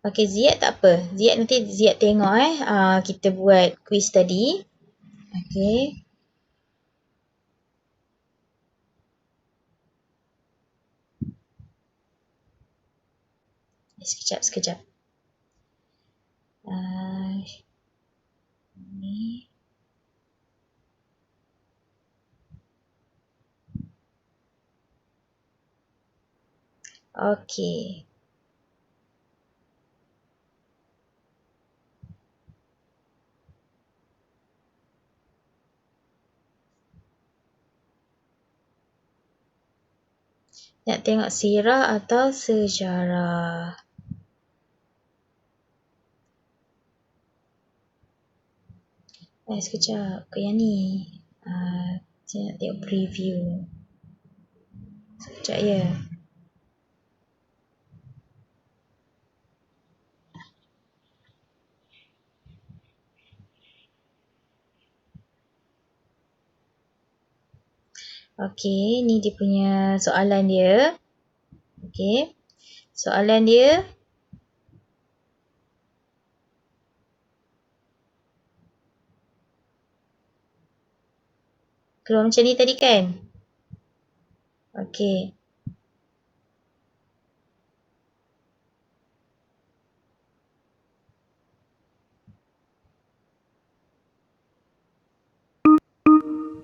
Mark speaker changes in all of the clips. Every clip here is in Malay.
Speaker 1: Okey, Ziad tak apa. Ziad nanti Ziad tengok kita buat quiz tadi. Okey. Sekejap. Ni. Okey. Nak tengok sirah atau sejarah? Sekejap. Ke yang ni. Saya nak tengok preview. Sekejap ya. Okey, ni dia punya soalan dia. Okey. Soalan dia. Keluar macam ni tadi kan? Okey.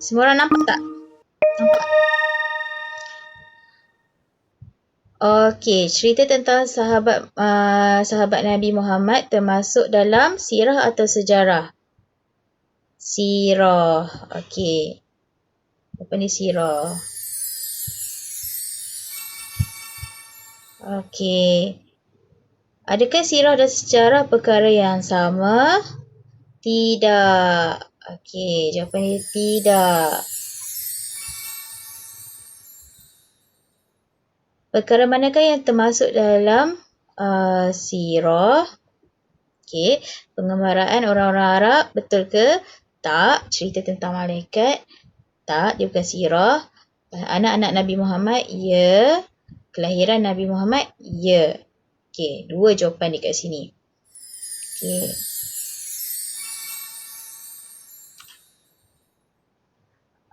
Speaker 1: Semua orang nampak tak? Nampak? Okey, cerita tentang sahabat Nabi Muhammad termasuk dalam sirah atau sejarah? Sirah. Okey. Apa ni sirah? Okey. Adakah sirah dan sejarah perkara yang sama? Tidak. Okey, jawapan dia tidak. Perkara manakah yang termasuk dalam sirah? Okey, pengembaraan orang-orang Arab, betul ke? Tak. Cerita tentang malaikat? Tak, dia bukan sirah. Anak-anak Nabi Muhammad? Ya. Kelahiran Nabi Muhammad? Ya. Okey, 2 jawapan dekat sini. Okey.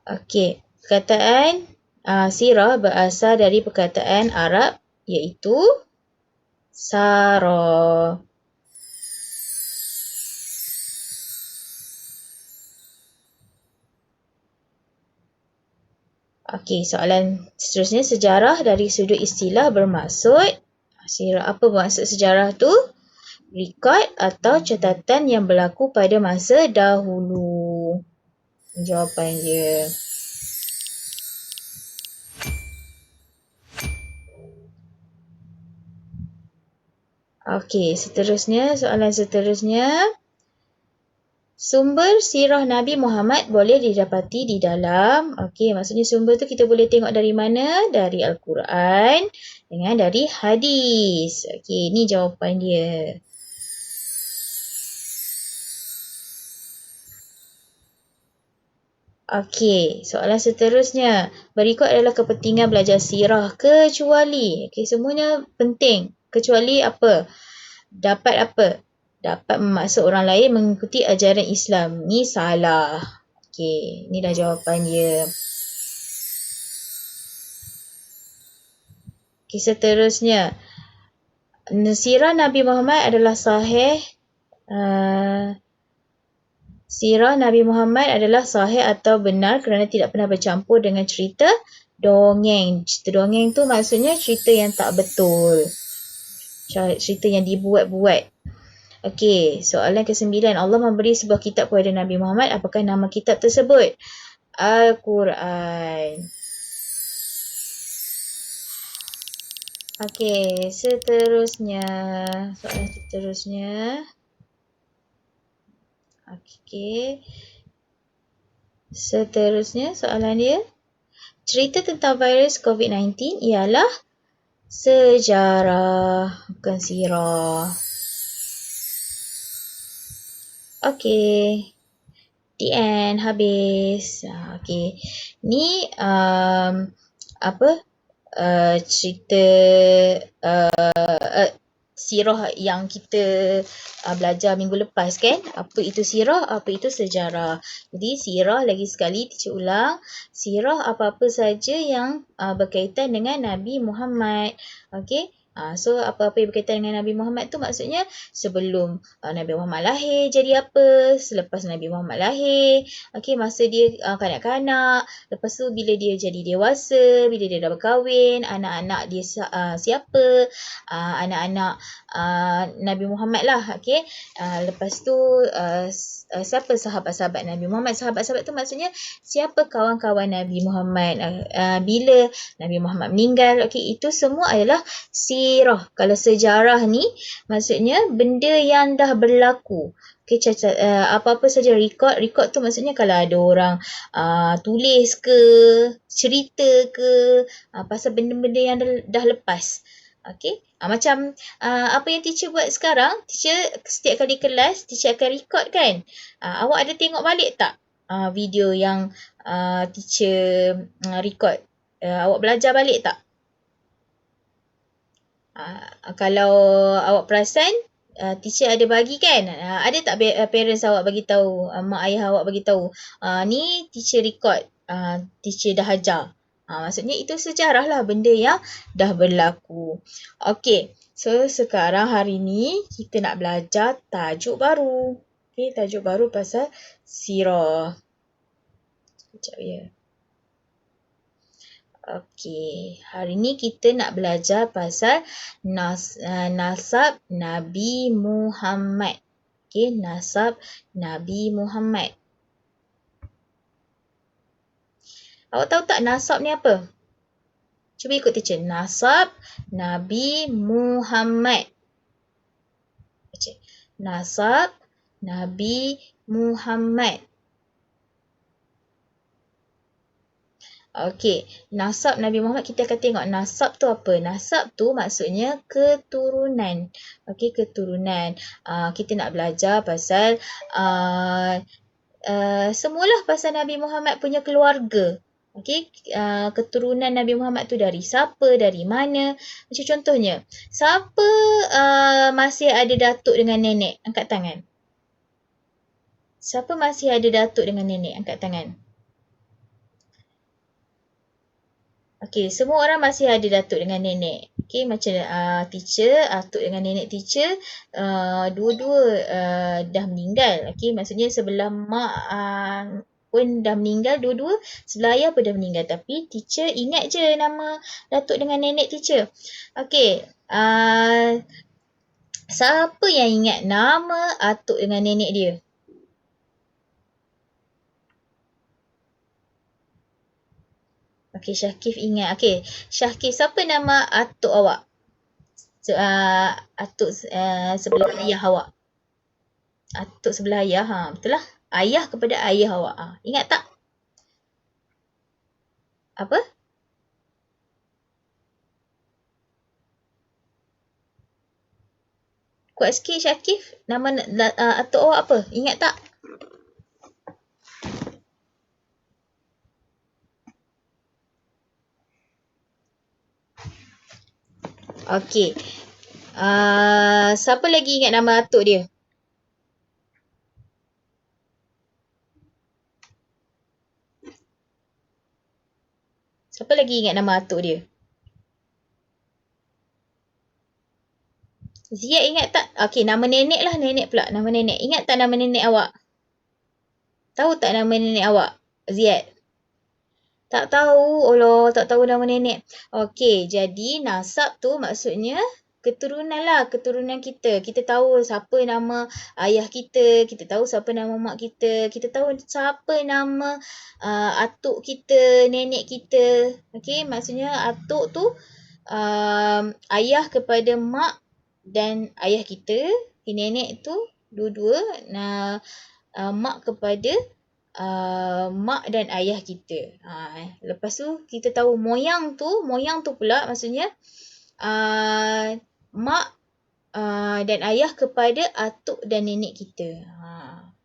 Speaker 1: Okey, perkataan sirah berasal dari perkataan Arab iaitu sara. Okey, soalan seterusnya, sejarah dari sudut istilah bermaksud, sirah apa bermaksud sejarah tu? Rekod atau catatan yang berlaku pada masa dahulu. Jawapan dia. Okey, soalan seterusnya. Sumber sirah Nabi Muhammad boleh didapati di dalam, okey, maksudnya sumber tu kita boleh tengok dari mana? Dari Al-Quran dengan dari hadis. Okey, ni jawapan dia. Okey, soalan seterusnya. Berikut adalah kepentingan belajar sirah kecuali, okey, semuanya penting. Kecuali apa? Dapat apa? Dapat memaksa orang lain mengikuti ajaran Islam. Ni salah. Okey, ni dah jawapan dia. Okey, seterusnya. Sirah Nabi Muhammad adalah sahih. Sirah Nabi Muhammad adalah sahih atau benar kerana tidak pernah bercampur dengan cerita dongeng. Cerita dongeng tu maksudnya cerita yang tak betul. Cerita yang dibuat-buat. Okey, soalan ke-9. Allah memberi sebuah kitab kepada Nabi Muhammad. Apakah nama kitab tersebut? Al-Quran. Okey, seterusnya. Soalan seterusnya. Okey. Seterusnya soalan dia. Cerita tentang virus COVID-19 ialah sejarah, bukan sirah. Okey. The end. Habis. Okey. Ni cerita sirah yang kita belajar minggu lepas kan. Apa itu sirah, apa itu sejarah. Jadi sirah lagi sekali teacher ulang. Sirah apa-apa saja yang berkaitan dengan Nabi Muhammad. Okey. So apa-apa yang berkaitan dengan Nabi Muhammad tu maksudnya sebelum Nabi Muhammad lahir jadi apa, selepas Nabi Muhammad lahir, okey, masa dia kanak-kanak, lepas tu bila dia jadi dewasa, bila dia dah berkahwin, anak-anak dia siapa, anak-anak Nabi Muhammad lah, okey. Lepas tu siapa sahabat-sahabat Nabi Muhammad? Sahabat-sahabat tu maksudnya siapa kawan-kawan Nabi Muhammad, bila Nabi Muhammad meninggal, okey, itu semua adalah sirah. Kalau sejarah ni maksudnya benda yang dah berlaku. Okay, apa-apa saja record tu maksudnya kalau ada orang tulis ke, cerita ke, pasal benda-benda yang dah lepas. Okay, macam apa yang teacher buat sekarang, teacher setiap kali kelas, teacher akan record kan. Awak ada tengok balik tak video yang teacher record? Awak belajar balik tak? Kalau awak perasan, teacher ada bagi kan, ada tak parents awak bagi tahu, mak ayah awak bagi tahu, ni teacher record, teacher dah ajar. Maksudnya itu sejarah lah, benda yang dah berlaku. Okey, so sekarang hari ni kita nak belajar tajuk baru. Okey, tajuk baru pasal sirah. Sekejap ya. Okey, hari ni kita nak belajar pasal nasab Nabi Muhammad. Okey, nasab Nabi Muhammad. Awak tahu tak nasab ni apa? Cuba ikut teacher. Nasab Nabi Muhammad. Okey, nasab Nabi Muhammad. Okey, nasab Nabi Muhammad, kita akan tengok nasab tu apa. Nasab tu maksudnya keturunan. Okey, keturunan. Kita nak belajar pasal semualah pasal Nabi Muhammad punya keluarga. Okey, keturunan Nabi Muhammad tu dari siapa, dari mana. Macam contohnya, siapa masih ada datuk dengan nenek? Angkat tangan. Siapa masih ada datuk dengan nenek? Angkat tangan. Okey, semua orang masih ada datuk dengan nenek. Okey, macam teacher, atuk dengan nenek teacher, dua-dua dah meninggal. Okey, maksudnya sebelah mak pun dah meninggal, dua-dua sebelah ayah pun dah meninggal. Tapi teacher ingat je nama datuk dengan nenek teacher. Okey, siapa yang ingat nama atuk dengan nenek dia? Okey, Syakif ingat. Okey, Syakif, siapa nama atuk awak? Atuk sebelah ayah awak. Atuk sebelah ayah, betul lah. Ayah kepada ayah awak. Ingat tak? Apa? Kuat sikit Syakif, nama atuk awak apa? Ingat tak? Okey. Siapa lagi ingat nama atuk dia? Siapa lagi ingat nama atuk dia? Ziyad ingat tak? Okey, nama nenek lah, nenek pula. Nama nenek. Ingat tak nama nenek awak? Tahu tak nama nenek awak? Ziyad. Tak tahu, Allah, tak tahu nama nenek. Okey, jadi nasab tu maksudnya keturunan lah, keturunan kita. Kita tahu siapa nama ayah kita tahu siapa nama mak kita tahu siapa nama atuk kita, nenek kita. Okey, maksudnya atuk tu ayah kepada mak dan ayah kita. Nenek tu dua-dua mak kepada mak dan ayah kita. Lepas tu kita tahu moyang tu pula maksudnya mak dan ayah kepada atuk dan nenek kita.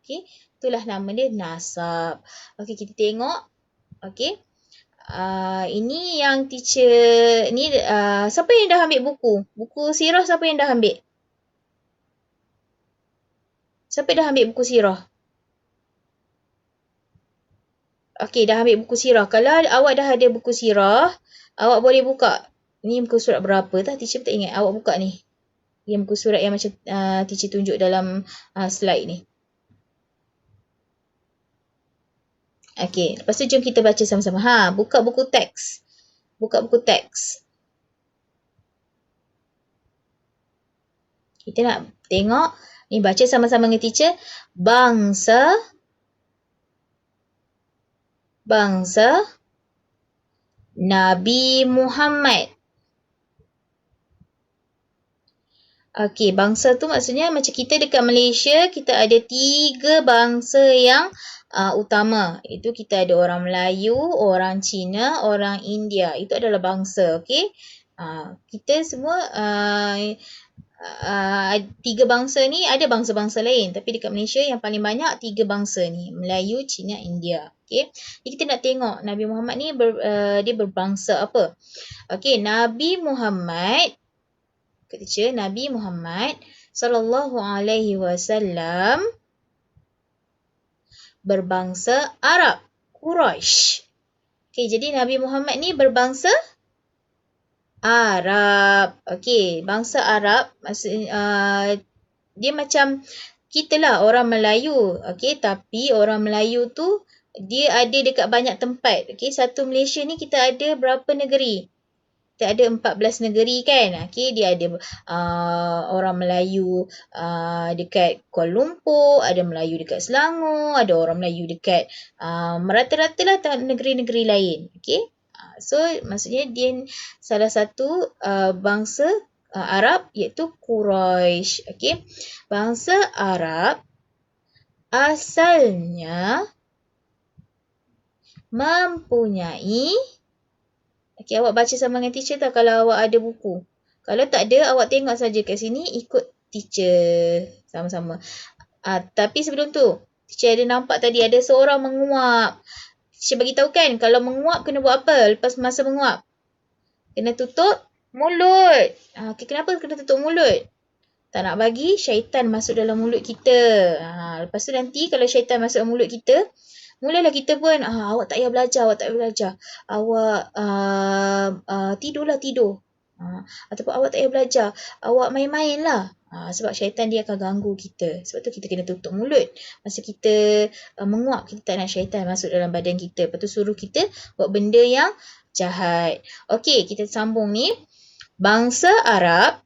Speaker 1: Okey, itulah nama dia nasab. Okey, kita tengok. Okey. Ini yang teacher ni siapa yang dah ambil buku? Buku sirah siapa yang dah ambil? Siapa dah ambil buku sirah? Okey, dah ambil buku sirah. Kalau awak dah ada buku sirah, awak boleh buka. Ni muka surat berapa tah? Teacher tak ingat. Awak buka ni. Yang muka surat yang macam teacher tunjuk dalam slide ni. Okey, lepas tu jom kita baca sama-sama. Buka buku teks. Buka buku teks. Kita nak tengok. Ni baca sama-sama dengan teacher. Bangsa Nabi Muhammad. Okey, bangsa tu maksudnya macam kita dekat Malaysia, kita ada 3 bangsa yang utama. Itu kita ada orang Melayu, orang Cina, orang India. Itu adalah bangsa, okey. Kita semua 3 bangsa ni ada bangsa-bangsa lain. Tapi dekat Malaysia yang paling banyak 3 bangsa ni. Melayu, Cina, India. Okey. Jadi kita nak tengok Nabi Muhammad ni dia berbangsa apa. Okey, Nabi Muhammad Nabi Muhammad sallallahu alaihi wasallam berbangsa Arab, Quraisy. Okey, jadi Nabi Muhammad ni berbangsa Arab. Okey, bangsa Arab maksudnya dia macam kita lah orang Melayu. Okey, tapi orang Melayu tu dia ada dekat banyak tempat. Okey, satu Malaysia ni kita ada berapa negeri? Kita ada 14 negeri kan. Okey, dia ada orang Melayu dekat Kuala Lumpur, ada Melayu dekat Selangor, ada orang Melayu dekat merata-rata lah negeri-negeri lain. Okey. So maksudnya dia salah satu bangsa Arab iaitu Quraisy. Okey. Bangsa Arab asalnya mempunyai. Okey, awak baca sama dengan teacher tak kalau awak ada buku. Kalau tak ada, awak tengok saja kat sini, ikut teacher sama-sama. Tapi sebelum tu, teacher ada nampak tadi ada seorang menguap. Teacher bagi tahu kan, kalau menguap kena buat apa lepas masa menguap? Kena tutup mulut. Okay, kenapa kena tutup mulut? Tak nak bagi syaitan masuk dalam mulut kita. Lepas tu nanti kalau syaitan masuk dalam mulut kita, mulalah kita pun, awak tak payah belajar, Awak tidurlah, tidur. Ataupun awak tak payah belajar, awak main-main lah. Sebab syaitan dia akan ganggu kita. Sebab tu kita kena tutup mulut. Masa kita menguap, kita tak nak syaitan masuk dalam badan kita. Lepas tu suruh kita buat benda yang jahat. Okey, kita sambung ni. Bangsa Arab.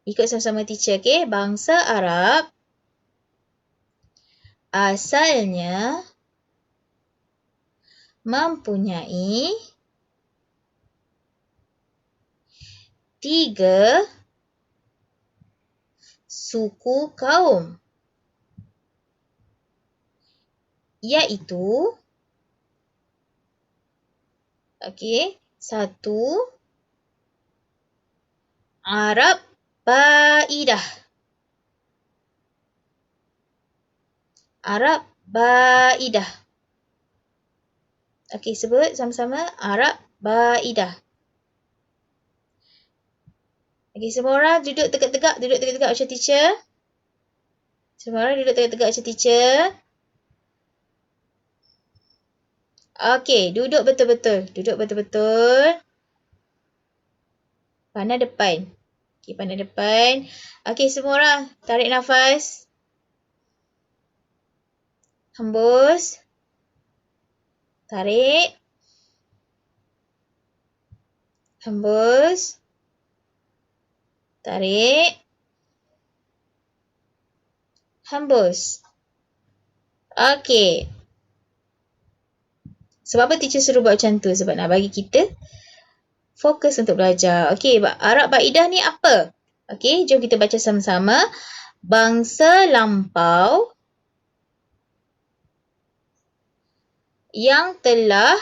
Speaker 1: Ikut sama-sama teacher, okey? Bangsa Arab asalnya mempunyai 3 suku kaum, iaitu 1 Arab Baidah. Arab Baidah. Okey, sebut sama-sama Arab Baidah. Okey, semua orang duduk tegak-tegak macam teacher. Semua orang duduk tegak-tegak macam teacher. Okey, duduk betul-betul. Pandang depan. Okey, pandang depan. Okey, semua orang tarik nafas. Hembus. Tarik. Hembus. Tarik. Hembus. Okey. Sebab apa teacher suruh buat macam tu? Sebab nak bagi kita fokus untuk belajar. Okey, Arab Baidah ni apa? Okey, jom kita baca sama-sama. Bangsa lampau yang telah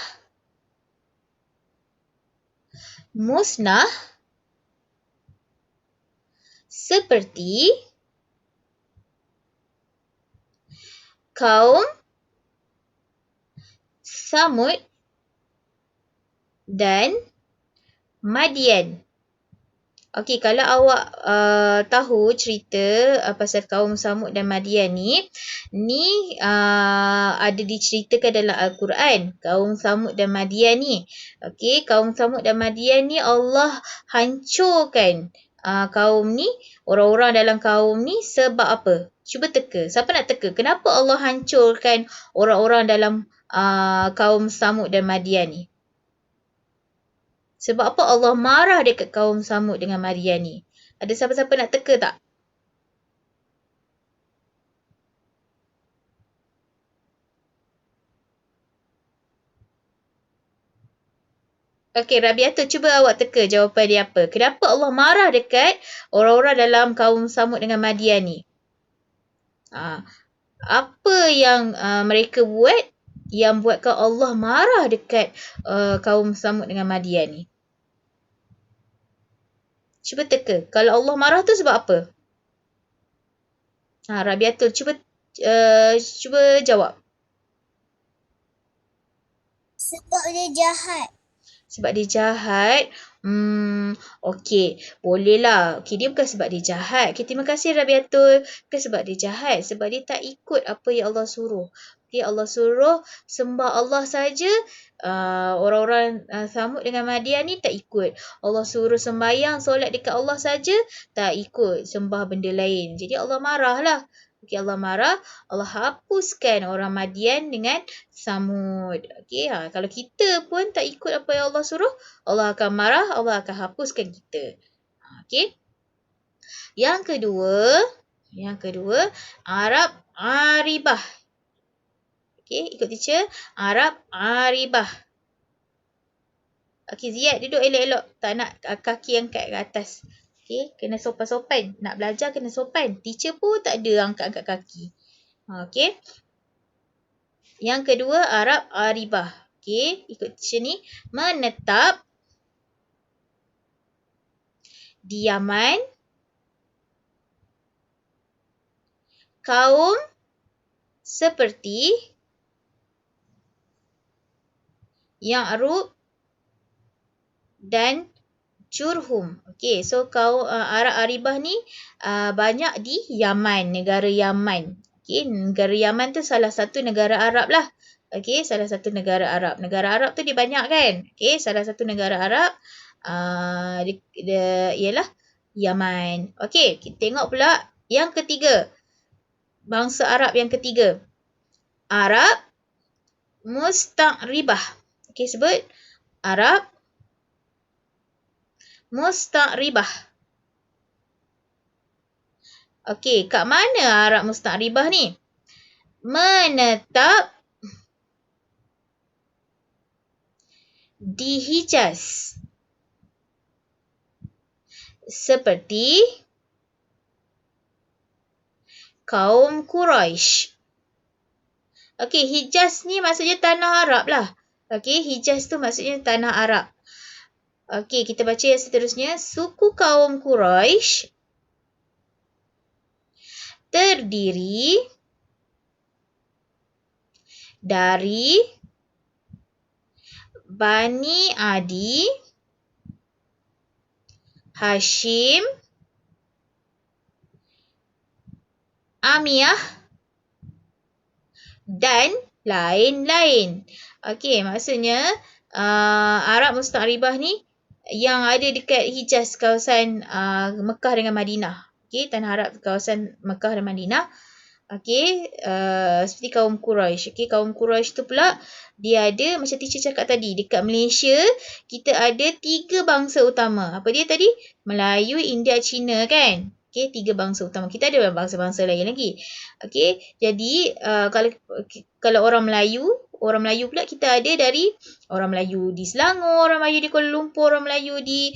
Speaker 1: musnah seperti kaum Samud dan Madian. Okey, kalau awak tahu cerita pasal kaum Samud dan Madian ni ada diceritakan dalam Al-Quran. Kaum Samud dan Madian ni. Okey, kaum Samud dan Madian ni Allah hancurkan kaum ni, orang-orang dalam kaum ni sebab apa? Cuba teka. Siapa nak teka? Kenapa Allah hancurkan orang-orang dalam kaum Samud dan Madian ni? Sebab apa Allah marah dekat kaum Samud dengan Madian ni? Ada siapa-siapa nak teka tak? Okey, Rabiatul, cuba awak teka jawapan dia apa. Kenapa Allah marah dekat orang-orang dalam kaum Samud dengan Madian ni? Apa yang mereka buat yang buatkan Allah marah dekat kaum Samud dengan Madian ni? Cuba teka. Kalau Allah marah tu sebab apa? Rabiatul, cuba jawab.
Speaker 2: Sebab dia jahat.
Speaker 1: Sebab dia jahat. Okey. Bolehlah. Okey, dia bukan sebab dia jahat. Okey, terima kasih Rabiatul. Bukan sebab dia jahat. Sebab dia tak ikut apa yang Allah suruh. Okey, Allah suruh sembah Allah saja. Orang-orang Samud dengan Madian ni tak ikut. Allah suruh sembahyang, solat dekat Allah saja, tak ikut. Sembah benda lain. Jadi Allah marahlah. Okey, Allah marah. Allah hapuskan orang Madian dengan Samud. Okey, kalau kita pun tak ikut apa yang Allah suruh, Allah akan marah, Allah akan hapuskan kita. Okey. Yang kedua, Arab Aribah. Okey, ikut teacher. Arab Aribah. Okey, Ziyad duduk elok-elok. Tak nak kaki angkat ke atas. Okey, kena sopan-sopan. Nak belajar kena sopan. Teacher pun tak ada angkat-angkat kaki. Okey. Yang kedua, Arab Aribah. Okey, ikut teacher ni. Menetap di Yaman, kaum seperti Ya'rub dan Jurhum. Okey, so kaum Arab Aribah ni banyak di Yaman, negara Yaman. Okey, negara Yaman tu salah satu negara Arab lah. Okey, salah satu negara Arab. Negara Arab tu dia banyak kan? Okey, salah satu negara Arab ialah Yaman. Okey, kita tengok pula yang ketiga. Bangsa Arab yang ketiga. Arab Musta'ribah. Okey, sebut. Arab Musta'ribah. Okey, kat mana Arab Musta'ribah ni? Menetap di Hijaz. Seperti kaum Quraisy. Okey, Hijaz ni maksudnya tanah Arab lah. Okey, Hijaz tu maksudnya tanah Arab. Okey, kita baca yang seterusnya. Suku kaum Quraisy terdiri dari Bani Adi, Hashim, Amiyah dan lain-lain. Okey, maksudnya Arab Musta'ribah ni yang ada dekat Hijaz, kawasan Mekah dengan Madinah. Okey, tanah Arab kawasan Mekah dan Madinah. Okey, seperti kaum Quraisy. Okey, kaum Quraisy tu pula dia ada, macam teacher cakap tadi, dekat Malaysia kita ada 3 bangsa utama. Apa dia tadi? Melayu, India, Cina kan? Okey, 3 bangsa utama. Kita ada bangsa-bangsa lain lagi. Okey, jadi kalau orang Melayu pula kita ada dari orang Melayu di Selangor, orang Melayu di Kuala Lumpur, orang Melayu di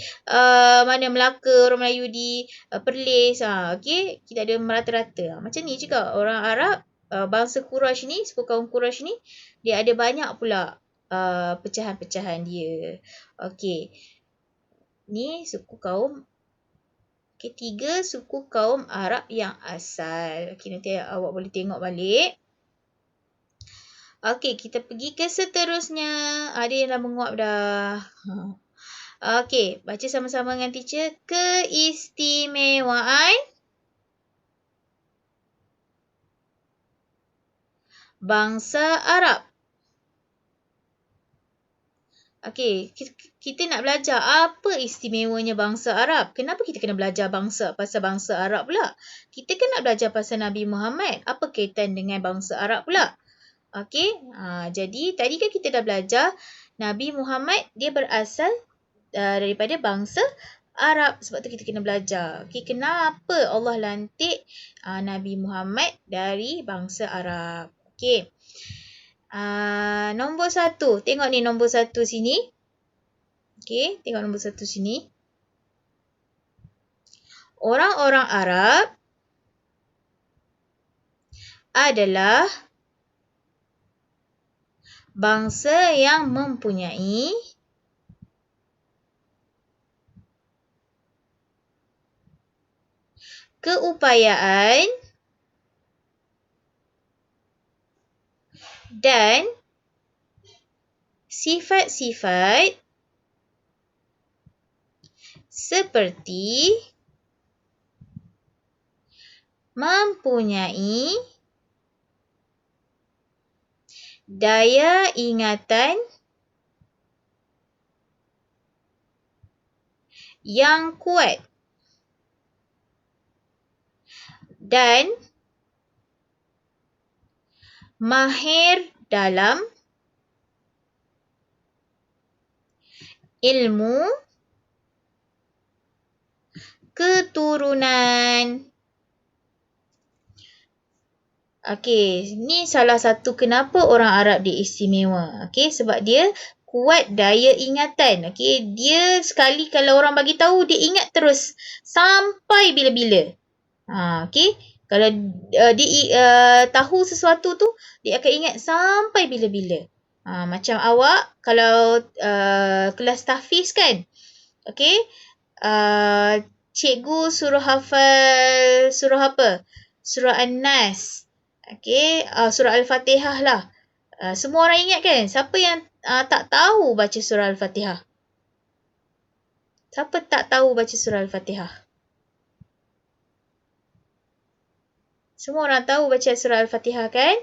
Speaker 1: Melaka, orang Melayu di Perlis. Okey, kita ada merata-rata. Macam ni juga orang Arab, bangsa Quraisy ni, suku kaum Quraisy ni, dia ada banyak pula pecahan-pecahan dia. Okey. Ni suku kaum. Okey, 3 suku kaum Arab yang asal. Okey, nanti awak boleh tengok balik. Okey, kita pergi ke seterusnya. Ada yang dah menguap dah. Okey, baca sama-sama dengan teacher. Keistimewaan bangsa Arab. Okey, kita nak belajar apa istimewanya bangsa Arab. Kenapa kita kena belajar pasal bangsa Arab pula? Kita kan nak belajar pasal Nabi Muhammad. Apa kaitan dengan bangsa Arab pula? Okey, jadi tadi kan kita dah belajar Nabi Muhammad dia berasal daripada bangsa Arab. Sebab tu kita kena belajar. Okey, kenapa Allah lantik Nabi Muhammad dari bangsa Arab? Okey. Nombor 1. Tengok ni nombor 1 sini. Okey, tengok nombor 1 sini. Orang-orang Arab adalah bangsa yang mempunyai keupayaan dan sifat-sifat seperti mempunyai daya ingatan yang kuat dan mahir dalam ilmu keturunan. Okey, ni salah satu kenapa orang Arab dia istimewa. Okey, sebab dia kuat daya ingatan. Okey, dia sekali kalau orang bagi tahu dia ingat terus sampai bila-bila. Okey, kalau dia tahu sesuatu tu dia akan ingat sampai bila-bila. Macam awak kalau kelas tahfiz kan. Okey, cikgu suruh hafal surah apa? Surah An-Nas. Okey, surah Al-Fatihah lah. Semua orang ingat kan? Siapa yang tak tahu baca surah Al-Fatihah? Siapa tak tahu baca surah Al-Fatihah? Semua orang tahu baca surah Al-Fatihah kan?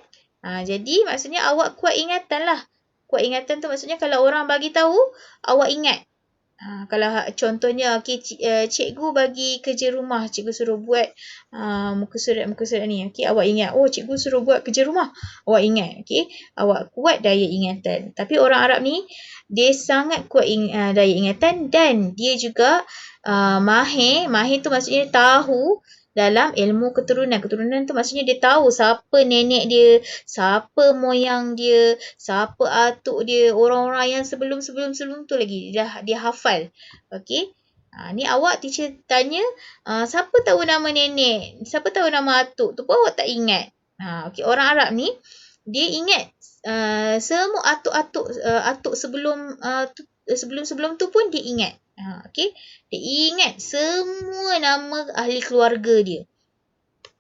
Speaker 1: Jadi maksudnya awak kuat ingatan lah. Kuat ingatan tu maksudnya kalau orang bagi tahu, awak ingat. Kalau contohnya cikgu bagi kerja rumah, cikgu suruh buat muka surat ni. Okey, awak ingat, oh cikgu suruh buat kerja rumah. Awak ingat, okey? Awak kuat daya ingatan. Tapi orang Arab ni dia sangat kuat daya ingatan dan dia juga mahir. Mahir tu maksudnya tahu dalam ilmu keturunan. Keturunan tu maksudnya dia tahu siapa nenek dia, siapa moyang dia, siapa atuk dia, orang-orang yang sebelum tu lagi dia hafal. Okey. Ni awak teacher tanya, siapa tahu nama nenek, siapa tahu nama atuk tu pun awak tak ingat. Okey, orang Arab ni dia ingat semua atuk sebelum tu pun dia ingat. Okey, dia ingat semua nama ahli keluarga dia.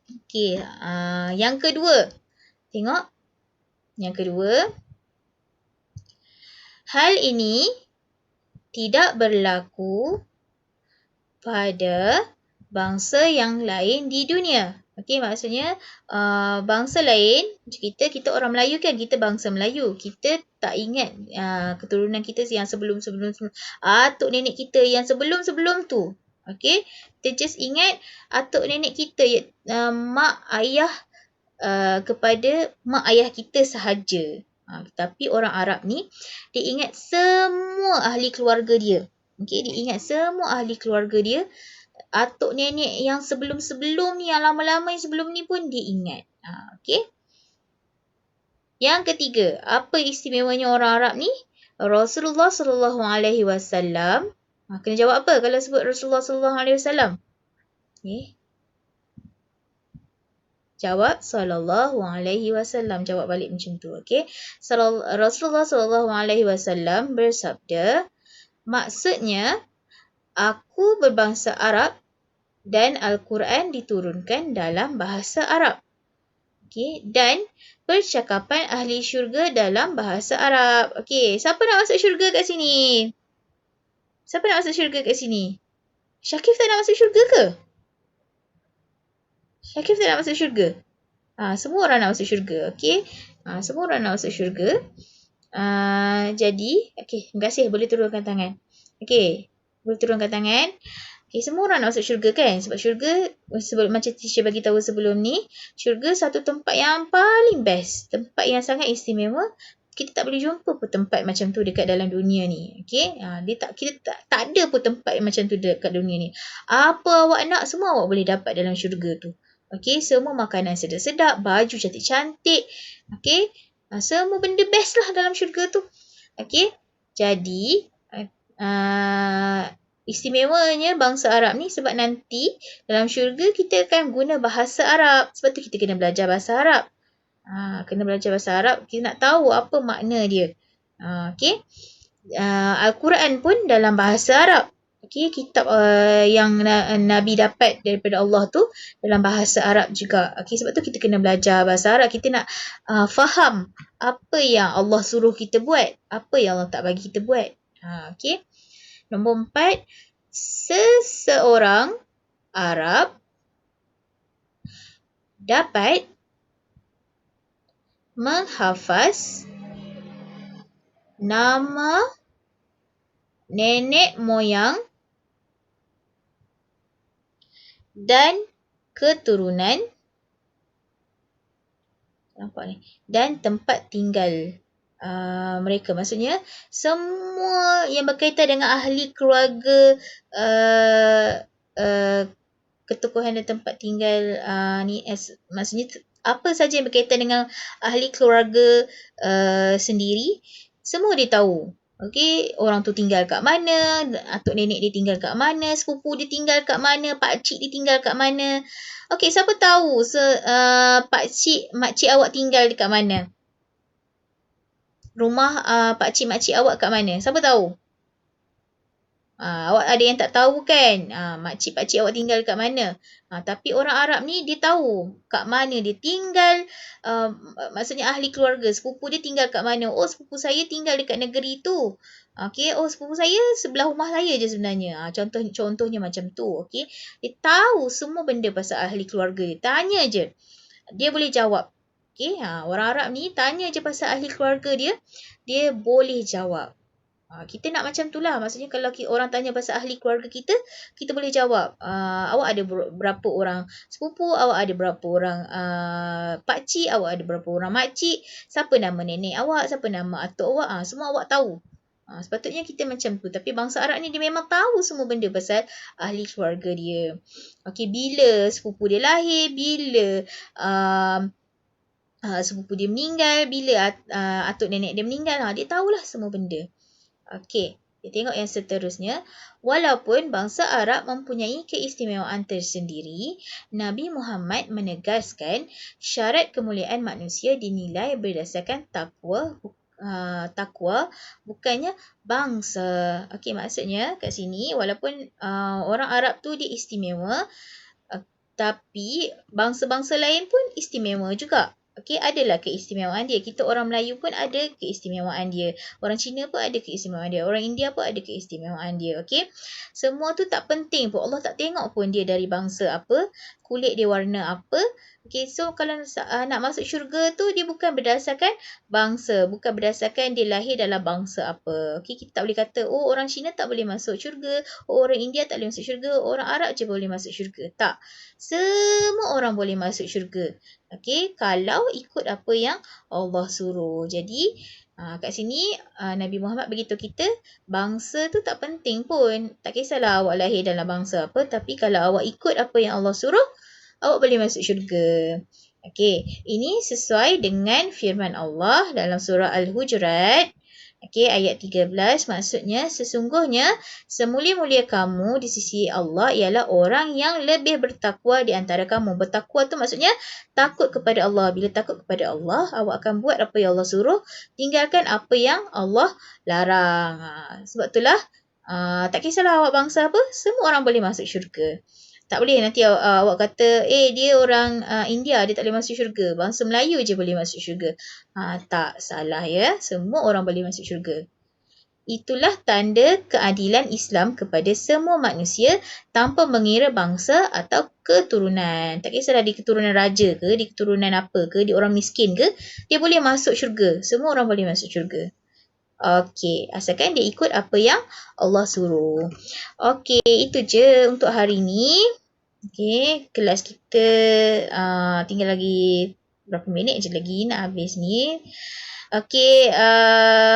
Speaker 1: Okey, yang kedua. Tengok. Yang kedua. Hal ini tidak berlaku pada bangsa yang lain di dunia. Okey, maksudnya bangsa lain, kita orang Melayu kan, kita bangsa Melayu. Kita tak ingat keturunan kita yang sebelum. Atuk nenek kita yang sebelum tu. Okey, kita just ingat atuk nenek kita, mak ayah kepada mak ayah kita sahaja. Tapi orang Arab ni, dia ingat semua ahli keluarga dia. Okey, dia ingat semua ahli keluarga dia. Atuk nenek yang sebelum ni, yang lama-lama yang sebelum ni pun dia ingat. Okey. Yang ketiga, apa istimewanya orang Arab ni? Rasulullah sallallahu alaihi wasallam. Kena jawab apa kalau sebut Rasulullah sallallahu alaihi wasallam? Okey. Jawab sallallahu alaihi wasallam. Jawab balik macam tu. Okey. Rasulullah sallallahu alaihi wasallam bersabda, maksudnya aku berbangsa Arab dan Al-Quran diturunkan dalam bahasa Arab. Okey, dan percakapan ahli syurga dalam bahasa Arab. Okey, siapa nak masuk syurga kat sini? Siapa nak masuk syurga kat sini? Syakif tak nak masuk syurga ke? Syakif tak nak masuk syurga? Semua orang nak masuk syurga. Okey. Semua orang nak masuk syurga. Jadi, okey, terima kasih. Boleh turunkan tangan. Okey, boleh turunkan tangan. Okey, semua orang nak masuk syurga kan? Sebab syurga, macam teacher bagi tahu sebelum ni, syurga satu tempat yang paling best. Tempat yang sangat istimewa. Kita tak boleh jumpa pun tempat macam tu dekat dalam dunia ni. Okey? Kita tak ada pun tempat macam tu dekat dunia ni. Apa awak nak, semua awak boleh dapat dalam syurga tu. Okey? Semua makanan sedap-sedap, baju cantik-cantik. Okey? Semua benda best lah dalam syurga tu. Okey? Jadi, istimewanya bangsa Arab ni sebab nanti dalam syurga kita akan guna bahasa Arab. Sebab tu kita kena belajar bahasa Arab. Kena belajar bahasa Arab. Kita nak tahu apa makna dia. Okey? Al-Quran pun dalam bahasa Arab. Okey, kitab yang Nabi dapat daripada Allah tu dalam bahasa Arab juga. Okey, sebab tu kita kena belajar bahasa Arab. Kita nak faham apa yang Allah suruh kita buat, apa yang Allah tak bagi kita buat. Okey. Nombor 4, seseorang Arab dapat menghafaz nama nenek moyang dan keturunan, nampak ni, dan tempat tinggal mereka. Maksudnya semua yang berkaitan dengan ahli keluarga, ketukuhan dan tempat tinggal maksudnya apa saja yang berkaitan dengan ahli keluarga sendiri, semua dia tahu. Okey, orang tu tinggal kat mana, atuk nenek dia tinggal kat mana, sepupu dia tinggal kat mana, pakcik dia tinggal kat mana. Okey, siapa tahu pakcik, makcik awak tinggal dekat mana? Rumah pakcik, makcik awak kat mana? Siapa tahu? Awak ada yang tak tahu kan? Makcik, pakcik awak tinggal kat mana? Tapi orang Arab ni dia tahu kat mana dia tinggal. Maksudnya ahli keluarga, sepupu dia tinggal kat mana? Oh, sepupu saya tinggal dekat negeri tu. Okey, oh sepupu saya sebelah rumah saya je sebenarnya. Contohnya macam tu. Okey, dia tahu semua benda pasal ahli keluarga dia. Tanya je, dia boleh jawab. Okey, orang Arab ni tanya je pasal ahli keluarga dia, dia boleh jawab. Kita nak macam tu lah. Maksudnya kalau orang tanya pasal ahli keluarga kita, kita boleh jawab. Awak ada berapa orang sepupu, awak ada berapa orang pakcik, awak ada berapa orang makcik, siapa nama nenek awak, siapa nama atuk awak, semua awak tahu. Sepatutnya kita macam tu. Tapi bangsa Arab ni dia memang tahu semua benda pasal ahli keluarga dia. Okey, bila sepupu dia lahir, bila sepupu dia meninggal, bila atuk nenek dia meninggal, dia tahulah semua benda. Okey, kita tengok yang seterusnya. Walaupun bangsa Arab mempunyai keistimewaan tersendiri, Nabi Muhammad menegaskan syarat kemuliaan manusia dinilai berdasarkan takwa, bukannya bangsa. Okey, maksudnya kat sini walaupun orang Arab tu dia istimewa, tapi bangsa-bangsa lain pun istimewa juga. Okey, adalah keistimewaan dia. Kita orang Melayu pun ada keistimewaan dia. Orang Cina pun ada keistimewaan dia. Orang India pun ada keistimewaan dia. Okey. Semua tu tak penting pun. Allah tak tengok pun dia dari bangsa apa, kulit dia warna apa. Okey, so kalau nak masuk syurga tu dia bukan berdasarkan bangsa, bukan berdasarkan dia lahir dalam bangsa apa. Okey, kita tak boleh kata oh orang Cina tak boleh masuk syurga, oh orang India tak boleh masuk syurga, orang Arab je boleh masuk syurga. Tak. Semua orang boleh masuk syurga. Okey, kalau ikut apa yang Allah suruh. Jadi, kat sini Nabi Muhammad beritahu kita, bangsa tu tak penting pun. Tak kisahlah awak lahir dalam bangsa apa, tapi kalau awak ikut apa yang Allah suruh, awak boleh masuk syurga. Okey, ini sesuai dengan firman Allah dalam surah Al-Hujurat. Okey, ayat 13, maksudnya sesungguhnya semulia-mulia kamu di sisi Allah ialah orang yang lebih bertakwa di antara kamu. Bertakwa tu maksudnya takut kepada Allah. Bila takut kepada Allah, awak akan buat apa yang Allah suruh, tinggalkan apa yang Allah larang. Sebab itulah tak kisahlah awak bangsa apa, semua orang boleh masuk syurga. Tak boleh nanti awak kata, dia orang India, dia tak boleh masuk syurga. Bangsa Melayu je boleh masuk syurga. Tak, salah ya. Semua orang boleh masuk syurga. itulah tanda keadilan Islam kepada semua manusia tanpa mengira bangsa atau keturunan. Tak kisahlah dia keturunan raja ke, dia keturunan apa ke, dia orang miskin ke, dia boleh masuk syurga. Semua orang boleh masuk syurga. Okey, asalkan dia ikut apa yang Allah suruh. Okey, itu je untuk hari ni. Okey, kelas kita tinggal lagi berapa minit je lagi nak habis ni. Okey,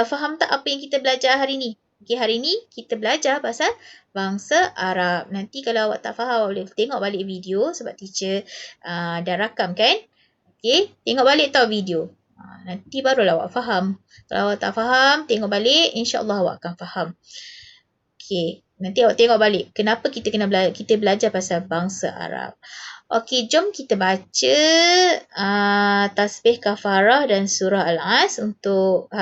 Speaker 1: faham tak apa yang kita belajar hari ni? Okey, hari ni kita belajar pasal bangsa Arab. Nanti kalau awak tak faham, awak boleh tengok balik video sebab teacher dah rakam kan? Okey, tengok balik tau video. Nanti barulah awak faham. Kalau awak tak faham, tengok balik, insya-Allah awak akan faham. Okey, nanti awak tengok balik kenapa kita kita belajar pasal bangsa Arab. Okey, jom kita baca tasbih kafarah dan surah Al-As untuk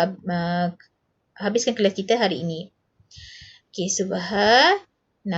Speaker 1: habiskan kelas kita hari ini. Okey,